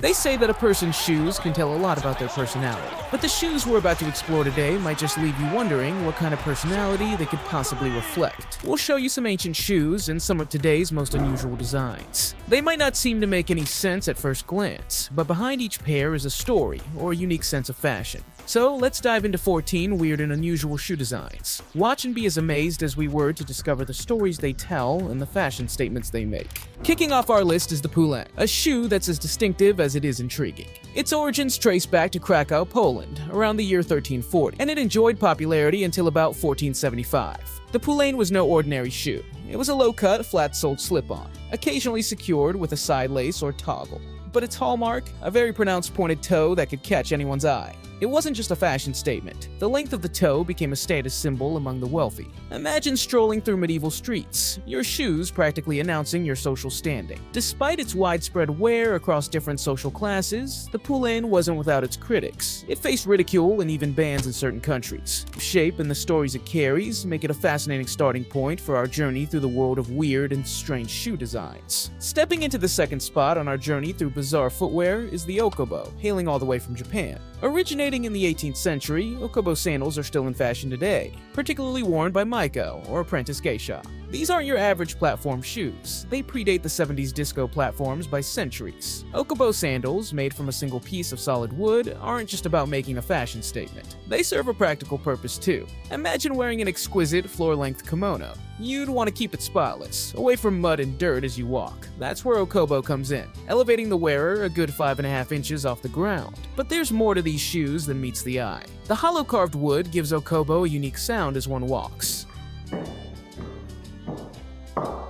They say that a person's shoes can tell a lot about their personality, but the shoes we're about to explore today might just leave you wondering what kind of personality they could possibly reflect. We'll show you some ancient shoes and some of today's most unusual designs. They might not seem to make any sense at first glance, but behind each pair is a story or a unique sense of fashion. So let's dive into 14 weird and unusual shoe designs. Watch and be as amazed as we were to discover the stories they tell and the fashion statements they make. Kicking off our list is the Poulain, a shoe that's as distinctive as it is intriguing. Its origins trace back to Krakow, Poland, around the year 1340, and it enjoyed popularity until about 1475. The Poulain was no ordinary shoe. It was a low-cut, flat-soled slip-on, occasionally secured with a side lace or toggle. But its hallmark? A very pronounced pointed toe that could catch anyone's eye. It wasn't just a fashion statement. The length of the toe became a status symbol among the wealthy. Imagine strolling through medieval streets, your shoes practically announcing your social standing. Despite its widespread wear across different social classes, the Poulain wasn't without its critics. It faced ridicule and even bans in certain countries. The shape and the stories it carries make it a fascinating starting point for our journey through the world of weird and strange shoe designs. Stepping into the second spot on our journey through bizarre footwear is the Okobo, hailing all the way from Japan. Originating in the 18th century, Okobo sandals are still in fashion today, particularly worn by Maiko, or apprentice geisha. These aren't your average platform shoes. They predate the 70s disco platforms by centuries. Okobo sandals, made from a single piece of solid wood, aren't just about making a fashion statement. They serve a practical purpose too. Imagine wearing an exquisite floor-length kimono. You'd want to keep it spotless, away from mud and dirt as you walk. That's where Okobo comes in, elevating the wearer a good 5.5 inches off the ground. But there's more to these shoes than meets the eye. The hollow carved wood gives Okobo a unique sound as one walks.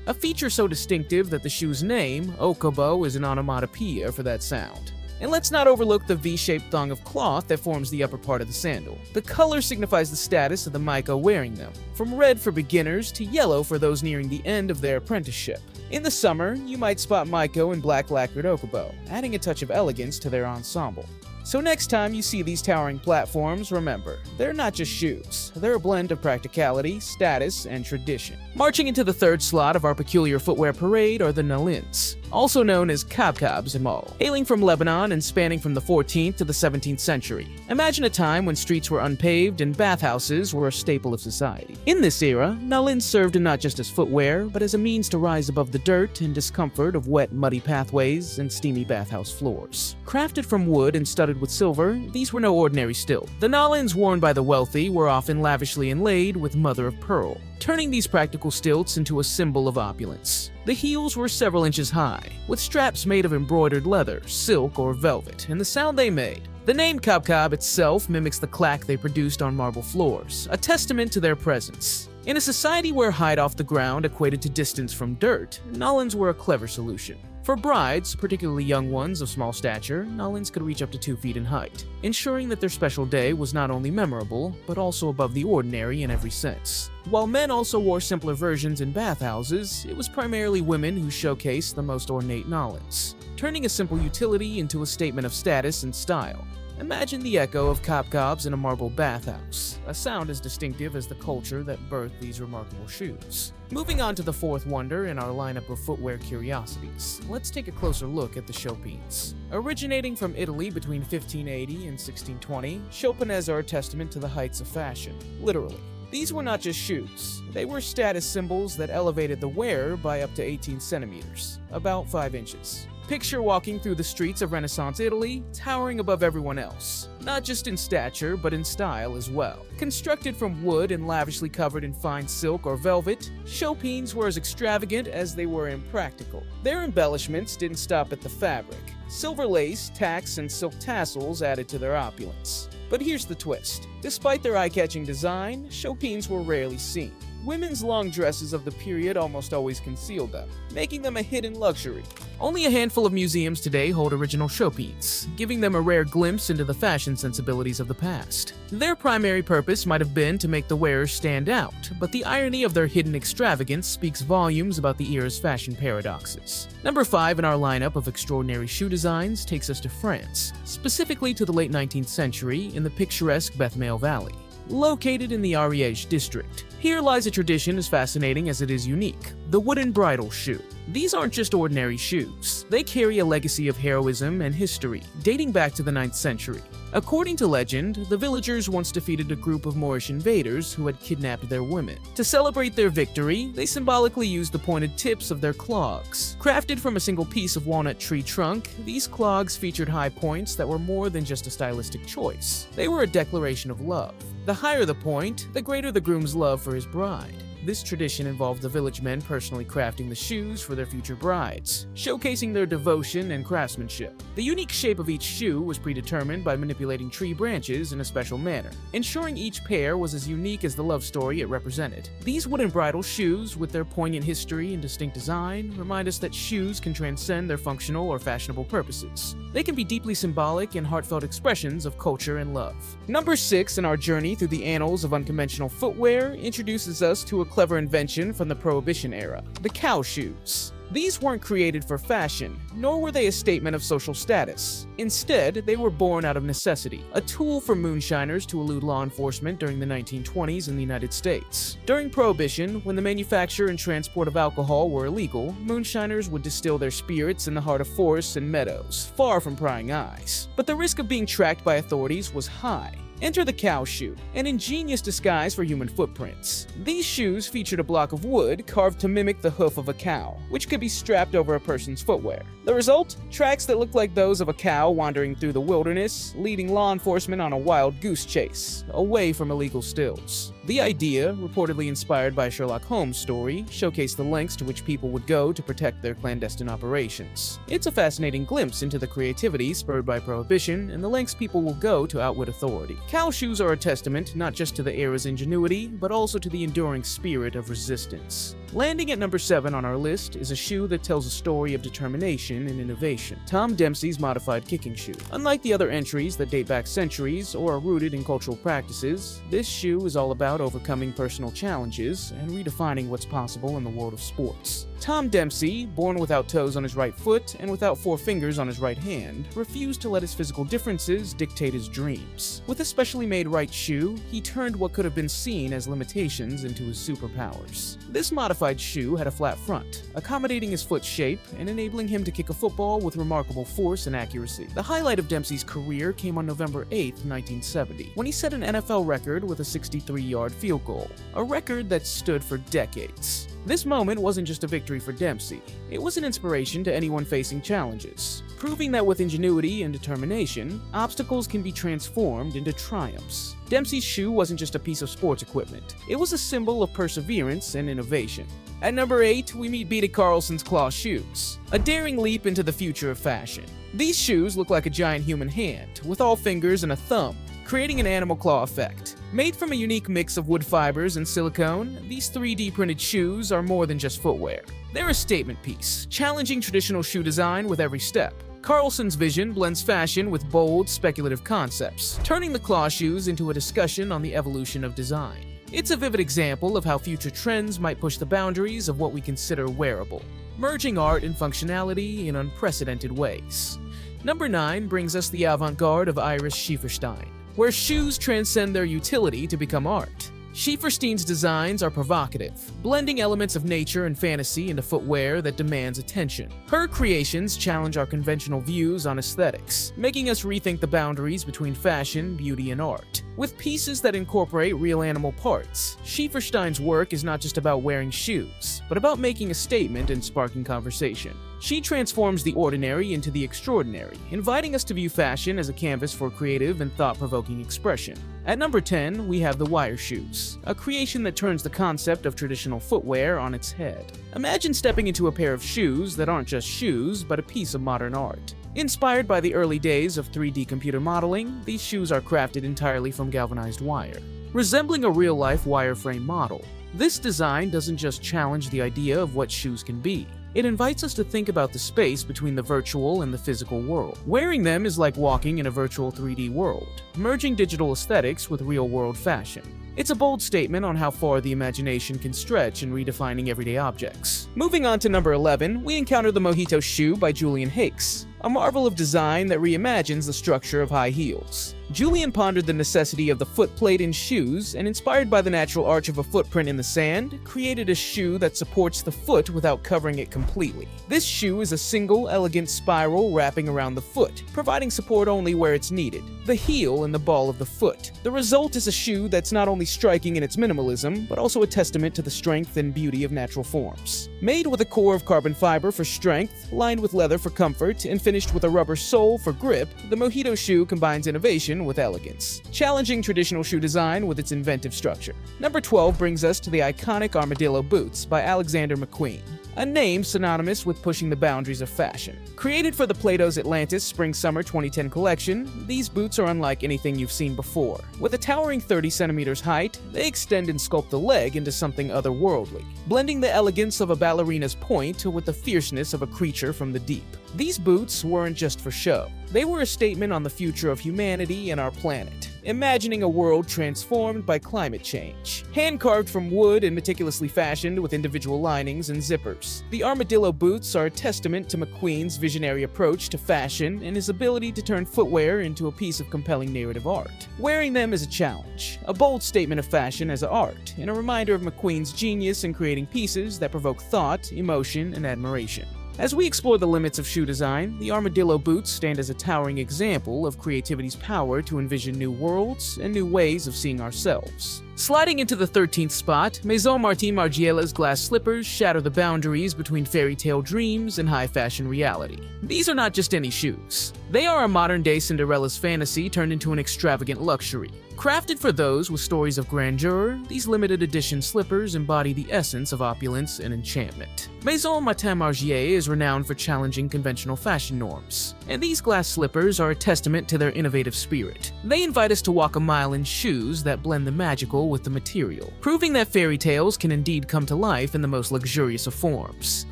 A feature so distinctive that the shoe's name, Okobo, is an onomatopoeia for that sound. And let's not overlook the V-shaped thong of cloth that forms the upper part of the sandal. The color signifies the status of the Maiko wearing them, from red for beginners to yellow for those nearing the end of their apprenticeship. In the summer, you might spot Maiko in black lacquered Okobo, adding a touch of elegance to their ensemble. So next time you see these towering platforms, remember, they're not just shoes. They're a blend of practicality, status, and tradition. Marching into the third slot of our peculiar footwear parade are the Nalins, also known as Kabkabs in Mol, hailing from Lebanon and spanning from the 14th to the 17th century. Imagine a time when streets were unpaved and bathhouses were a staple of society. In this era, Nalins served not just as footwear, but as a means to rise above the dirt and discomfort of wet, muddy pathways and steamy bathhouse floors. Crafted from wood and studded with silver, these were no ordinary stilt. The Nalins worn by the wealthy were often lavishly inlaid with mother of pearl, turning these practical stilts into a symbol of opulence. The heels were several inches high, with straps made of embroidered leather, silk, or velvet, and the sound they made. The name Kabkab itself mimics the clack they produced on marble floors, a testament to their presence. In a society where height off the ground equated to distance from dirt, Nalins were a clever solution. For brides, particularly young ones of small stature, Nalins could reach up to 2 feet in height, ensuring that their special day was not only memorable, but also above the ordinary in every sense. While men also wore simpler versions in bathhouses, it was primarily women who showcased the most ornate Nalins, turning a simple utility into a statement of status and style. Imagine the echo of Kabkabs in a marble bathhouse, a sound as distinctive as the culture that birthed these remarkable shoes. Moving on to the fourth wonder in our lineup of footwear curiosities, let's take a closer look at the Chopins. Originating from Italy between 1580 and 1620, Chopines are a testament to the heights of fashion, literally. These were not just shoes, they were status symbols that elevated the wearer by up to 18 centimeters, about 5 inches. Picture walking through the streets of Renaissance Italy, towering above everyone else, not just in stature, but in style as well. Constructed from wood and lavishly covered in fine silk or velvet, Chopins were as extravagant as they were impractical. Their embellishments didn't stop at the fabric. Silver lace, tacks, and silk tassels added to their opulence. But here's the twist. Despite their eye-catching design, Chopins were rarely seen. Women's long dresses of the period almost always concealed them, making them a hidden luxury. Only a handful of museums today hold original Chopins, giving them a rare glimpse into the fashion sensibilities of the past. Their primary purpose might have been to make the wearers stand out, but the irony of their hidden extravagance speaks volumes about the era's fashion paradoxes. Number 5 in our lineup of extraordinary shoe designs takes us to France, specifically to the late 19th century in the picturesque Bethmail Valley. Located in the Ariège district, here lies a tradition as fascinating as it is unique: the wooden bridal shoe. These aren't just ordinary shoes. They carry a legacy of heroism and history, dating back to the 9th century. According to legend, the villagers once defeated a group of Moorish invaders who had kidnapped their women. To celebrate their victory, they symbolically used the pointed tips of their clogs. Crafted from a single piece of walnut tree trunk, these clogs featured high points that were more than just a stylistic choice. They were a declaration of love. The higher the point, the greater the groom's love for his bride. This tradition involved the village men personally crafting the shoes for their future brides, showcasing their devotion and craftsmanship. The unique shape of each shoe was predetermined by manipulating tree branches in a special manner, ensuring each pair was as unique as the love story it represented. These wooden bridal shoes, with their poignant history and distinct design, remind us that shoes can transcend their functional or fashionable purposes. They can be deeply symbolic and heartfelt expressions of culture and love. Number 6 in our journey through the annals of unconventional footwear introduces us to a clever invention from the Prohibition era: the cow shoes. These weren't created for fashion, nor were they a statement of social status. Instead, they were born out of necessity, a tool for moonshiners to elude law enforcement during the 1920s in the United States. During Prohibition, when the manufacture and transport of alcohol were illegal, moonshiners would distill their spirits in the heart of forests and meadows, far from prying eyes. But the risk of being tracked by authorities was high. Enter the cow shoe, an ingenious disguise for human footprints. These shoes featured a block of wood carved to mimic the hoof of a cow, which could be strapped over a person's footwear. The result? Tracks that looked like those of a cow wandering through the wilderness, leading law enforcement on a wild goose chase, away from illegal stills. The idea, reportedly inspired by a Sherlock Holmes story, showcased the lengths to which people would go to protect their clandestine operations. It's a fascinating glimpse into the creativity spurred by Prohibition and the lengths people will go to outwit authority. Cow shoes are a testament not just to the era's ingenuity, but also to the enduring spirit of resistance. Landing at number 7 on our list is a shoe that tells a story of determination and innovation: Tom Dempsey's modified kicking shoe. Unlike the other entries that date back centuries or are rooted in cultural practices, this shoe is all about overcoming personal challenges and redefining what's possible in the world of sports. Tom Dempsey, born without toes on his right foot and without 4 fingers on his right hand, refused to let his physical differences dictate his dreams. With a specially made right shoe, he turned what could have been seen as limitations into his superpowers. This modified shoe had a flat front, accommodating his foot shape and enabling him to kick a football with remarkable force and accuracy. The highlight of Dempsey's career came on November 8, 1970, when he set an NFL record with a 63-yard field goal, a record that stood for decades. This moment wasn't just a victory for Dempsey, it was an inspiration to anyone facing challenges, proving that with ingenuity and determination, obstacles can be transformed into triumphs. Dempsey's shoe wasn't just a piece of sports equipment, it was a symbol of perseverance and innovation. At number 8, we meet Beate Carlson's claw shoes, a daring leap into the future of fashion. These shoes look like a giant human hand, with all fingers and a thumb, creating an animal claw effect. Made from a unique mix of wood fibers and silicone, these 3D printed shoes are more than just footwear. They're a statement piece, challenging traditional shoe design with every step. Carlson's vision blends fashion with bold, speculative concepts, turning the claw shoes into a discussion on the evolution of design. It's a vivid example of how future trends might push the boundaries of what we consider wearable, merging art and functionality in unprecedented ways. Number 9 brings us the avant-garde of Iris Schieferstein, where shoes transcend their utility to become art. Schieferstein's designs are provocative, blending elements of nature and fantasy into footwear that demands attention. Her creations challenge our conventional views on aesthetics, making us rethink the boundaries between fashion, beauty, and art. With pieces that incorporate real animal parts, Schieferstein's work is not just about wearing shoes, but about making a statement and sparking conversation. She transforms the ordinary into the extraordinary, inviting us to view fashion as a canvas for creative and thought-provoking expression. At number 10, we have the wire shoes, a creation that turns the concept of traditional footwear on its head. Imagine stepping into a pair of shoes that aren't just shoes, but a piece of modern art. Inspired by the early days of 3D computer modeling, these shoes are crafted entirely from galvanized wire, resembling a real-life wireframe model. This design doesn't just challenge the idea of what shoes can be. It invites us to think about the space between the virtual and the physical world. Wearing them is like walking in a virtual 3D world, merging digital aesthetics with real-world fashion. It's a bold statement on how far the imagination can stretch in redefining everyday objects. Moving on to number 11, we encounter the Mojito shoe by Julian Hakes. a marvel of design that reimagines the structure of high heels. Julian pondered the necessity of the footplate in shoes and, inspired by the natural arch of a footprint in the sand, created a shoe that supports the foot without covering it completely. This shoe is a single, elegant spiral wrapping around the foot, providing support only where it's needed, the heel and the ball of the foot. The result is a shoe that's not only striking in its minimalism, but also a testament to the strength and beauty of natural forms. Made with a core of carbon fiber for strength, lined with leather for comfort, and finished with a rubber sole for grip, the Mojito shoe combines innovation with elegance, challenging traditional shoe design with its inventive structure. Number 12 brings us to the iconic Armadillo boots by Alexander McQueen, a name synonymous with pushing the boundaries of fashion. Created for the Plato's Atlantis Spring-Summer 2010 collection, these boots are unlike anything you've seen before. With a towering 30 centimeters height, they extend and sculpt the leg into something otherworldly, blending the elegance of a ballerina's point with the fierceness of a creature from the deep. These boots weren't just for show. They were a statement on the future of humanity and our planet, imagining a world transformed by climate change. Hand-carved from wood and meticulously fashioned with individual linings and zippers, the Armadillo boots are a testament to McQueen's visionary approach to fashion and his ability to turn footwear into a piece of compelling narrative art. Wearing them is a challenge, a bold statement of fashion as art, and a reminder of McQueen's genius in creating pieces that provoke thought, emotion, and admiration. As we explore the limits of shoe design, the Armadillo boots stand as a towering example of creativity's power to envision new worlds and new ways of seeing ourselves. Sliding into the 13th spot, Maison Martin Margiela's glass slippers shatter the boundaries between fairy tale dreams and high fashion reality. These are not just any shoes. They are a modern-day Cinderella's fantasy turned into an extravagant luxury. Crafted for those with stories of grandeur, these limited edition slippers embody the essence of opulence and enchantment. Maison Martin Margiela is renowned for challenging conventional fashion norms, and these glass slippers are a testament to their innovative spirit. They invite us to walk a mile in shoes that blend the magical with the material, proving that fairy tales can indeed come to life in the most luxurious of forms.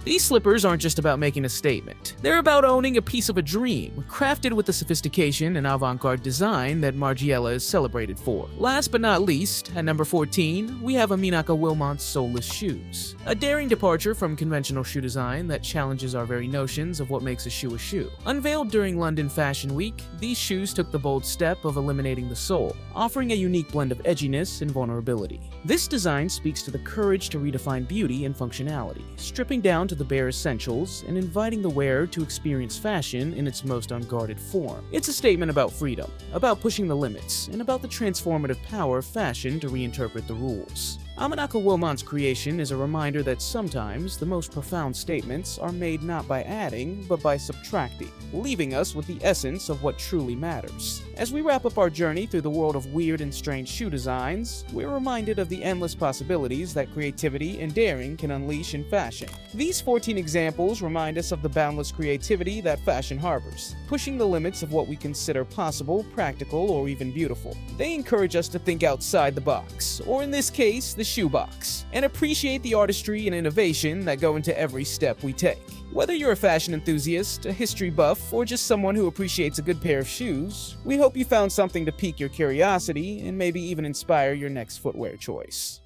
These slippers aren't just about making a statement. They're about owning a piece of a dream, crafted with the sophistication and avant-garde design that Margiela is celebrated for. Last but not least, at number 14, we have Aminaka Wilmont's Soulless Shoes, a daring departure from conventional shoe design that challenges our very notions of what makes a shoe a shoe. Unveiled during London Fashion Week, these shoes took the bold step of eliminating the sole, offering a unique blend of edginess and vulnerability. This design speaks to the courage to redefine beauty and functionality, stripping down to the bare essentials and inviting the wearer to experience fashion in its most unguarded form. It's a statement about freedom, about pushing the limits, and about the transformative power of fashion to reinterpret the rules. Aminaka Wilmont's creation is a reminder that sometimes the most profound statements are made not by adding, but by subtracting, leaving us with the essence of what truly matters. As we wrap up our journey through the world of weird and strange shoe designs, we're reminded of the endless possibilities that creativity and daring can unleash in fashion. These 14 examples remind us of the boundless creativity that fashion harbors, pushing the limits of what we consider possible, practical, or even beautiful. They encourage us to think outside the box, or in this case, the shoebox, and appreciate the artistry and innovation that go into every step we take. Whether you're a fashion enthusiast, a history buff, or just someone who appreciates a good pair of shoes, we hope you found something to pique your curiosity and maybe even inspire your next footwear choice.